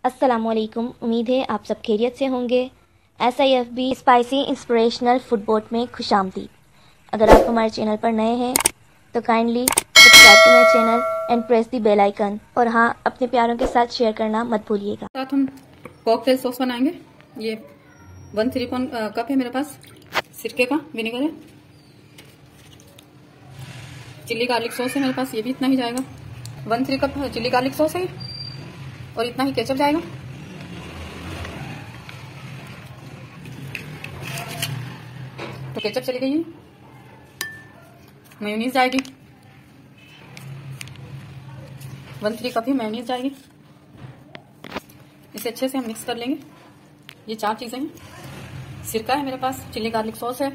अस्सलामुअलैकुम। उम्मीद है आप सब खैरियत से होंगे। SIFB स्पाइसी इंस्पिरेशनल फूडबॉट में खुशामदीद। अगर आप हमारे चैनल पर नए हैं तो kindly subscribe to my channel and press the bell icon. और हाँ, अपने प्यारों के साथ शेयर करना मत भूलिएगा। साथ हम कॉकटेल सॉस बनाएंगे। ये 1/3 कप है मेरे पास सिरके का विनेगर है। चिल्ली गार्लिक सॉस है मेरे पास, ये भी इतना ही जाएगा। 1/3 कप चिल्ली गार्लिक सॉस है और इतना ही केचप जाएगा। तो केचप चली गई है। मेयोनीज जाएगी, 1/3 कप ही मेयोनीज जाएगी। इसे अच्छे से हम मिक्स कर लेंगे। ये 4 चीजें हैं। सिरका है मेरे पास, चिल्ली गार्लिक सॉस है,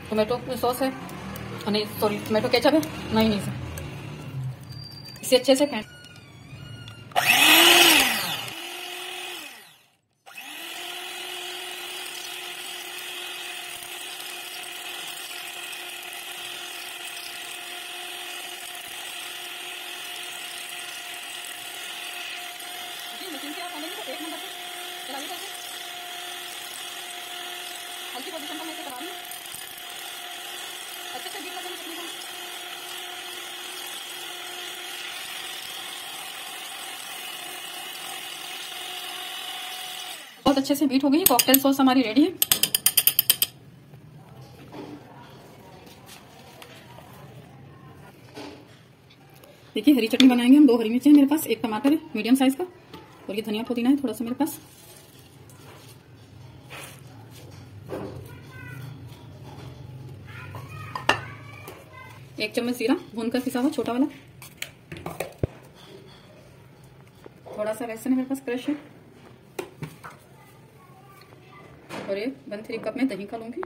टोमेटो सॉस है, नहीं सॉरी टोमेटो केचप है, मेयोनीज है। इसे अच्छे से फेंट हल्की पोजीशन पर मैं इसे करा रही हूँ। अच्छे से बीट कर लेंगे चटनी को। बहुत अच्छे से बीट हो गई। कॉकटेल सॉस हमारी रेडी है। देखिए हरी चटनी बनाएंगे हम। 2 हरी मिर्चें हैं मेरे पास, 1 टमाटर है मीडियम साइज का, और ये धनिया पुदीना है थोड़ा सा मेरे पास। एक चम्मच जीरा भूनकर पिसा हुआ छोटा वाला। थोड़ा सा लहसुन है मेरे पास क्रश है। और ये 1/3 कप में दही का लूंगी।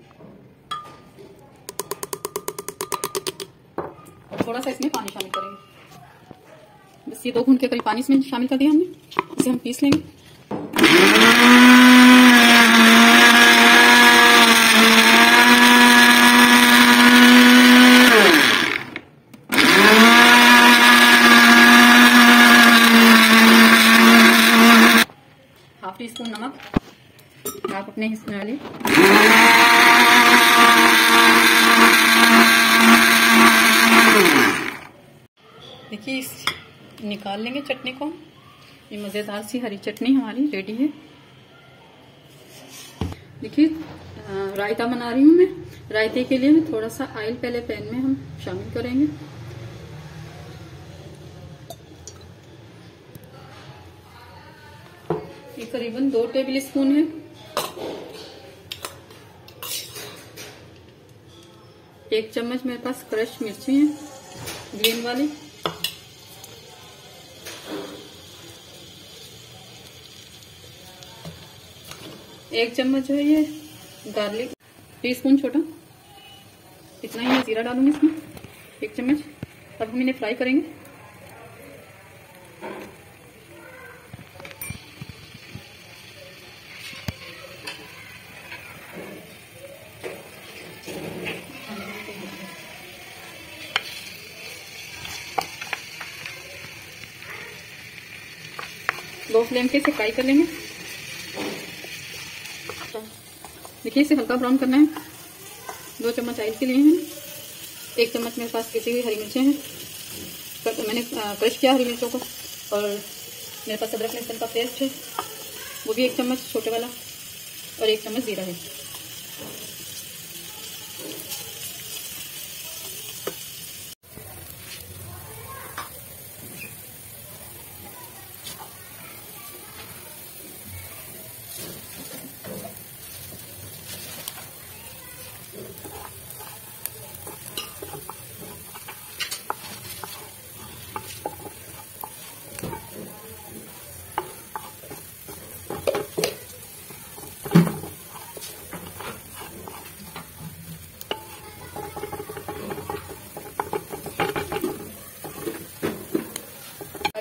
और थोड़ा सा इसमें पानी शामिल करेंगे। बस ये 2 घूंट के करीब पानी इसमें शामिल कर दिया हमने। इसे हम पीस लेंगे। ½ टीस्पून नमक आप अपने हिस्से वाले। देखिए निकाल लेंगे चटनी को। ये मजेदार सी हरी चटनी हमारी रेडी है। देखिए रायता बना रही हूँ मैं। रायते के लिए थोड़ा सा ऑयल पहले पैन में हम शामिल करेंगे। ये करीबन 2 टेबल स्पून है। एक चम्मच मेरे पास क्रश मिर्ची है ग्रीन वाली। एक चम्मच जो है ये गार्लिक, टीस्पून छोटा, इतना ही मैं जीरा डालूंगी इसमें, 1 चम्मच। अब हम इन्हें फ्राई करेंगे। लो फ्लेम पे इसे फ्राई कर लेंगे। देखिए इसे हल्का ब्राउन करना है। 2 चम्मच ऑयल के लिए हैं। 1 चम्मच मेरे पास पिसी हुई हरी मिर्चें हैं, मैंने क्रश किया हरी मिर्चों को। और मेरे पास अदरक लहसुन का पेस्ट है, वो भी 1 चम्मच छोटे वाला। और 1 चम्मच जीरा है।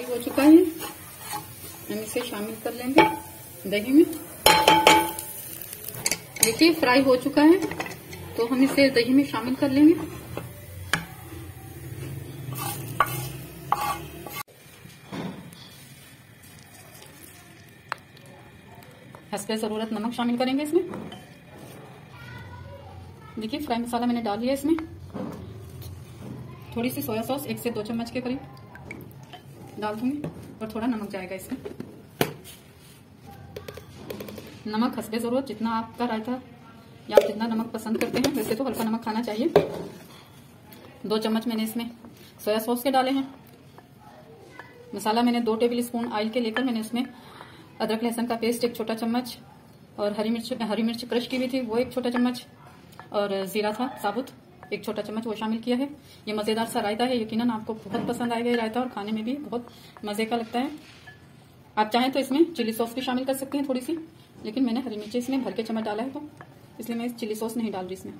हो चुका है, हम इसे शामिल कर लेंगे दही में। देखिए फ्राई हो चुका है, तो हम इसे दही में शामिल कर लेंगे। हस्बे ज़रूरत नमक शामिल करेंगे इसमें। देखिए फ्राई मसाला मैंने डाल लिया इसमें। थोड़ी सी सोया सॉस 1 से 2 चम्मच के करीब डाल दूंगी और थोड़ा नमक जाएगा इसमें। नमक हस्बे ज़रूरत, जितना आपका रायता या आप जितना नमक पसंद करते हैं, वैसे तो हल्का नमक खाना चाहिए। 2 चम्मच मैंने इसमें सोया सॉस के डाले हैं। मसाला मैंने 2 टेबल स्पून ऑयल के लेकर मैंने उसमें अदरक लहसुन का पेस्ट 1 छोटा चम्मच और हरी मिर्च क्रश की हुई थी वो 1 छोटा चम्मच और जीरा था साबुत 1 छोटा चम्मच वो शामिल किया है। ये मज़ेदार सा रायता है, यकीनन आपको बहुत पसंद आएगा ये रायता और खाने में भी बहुत मज़े का लगता है। आप चाहें तो इसमें चिली सॉस भी शामिल कर सकते हैं थोड़ी सी, लेकिन मैंने हरी मिर्ची इसमें भर के चम्मच डाला है तो इसलिए मैं चिली सॉस नहीं डाल रही इसमें।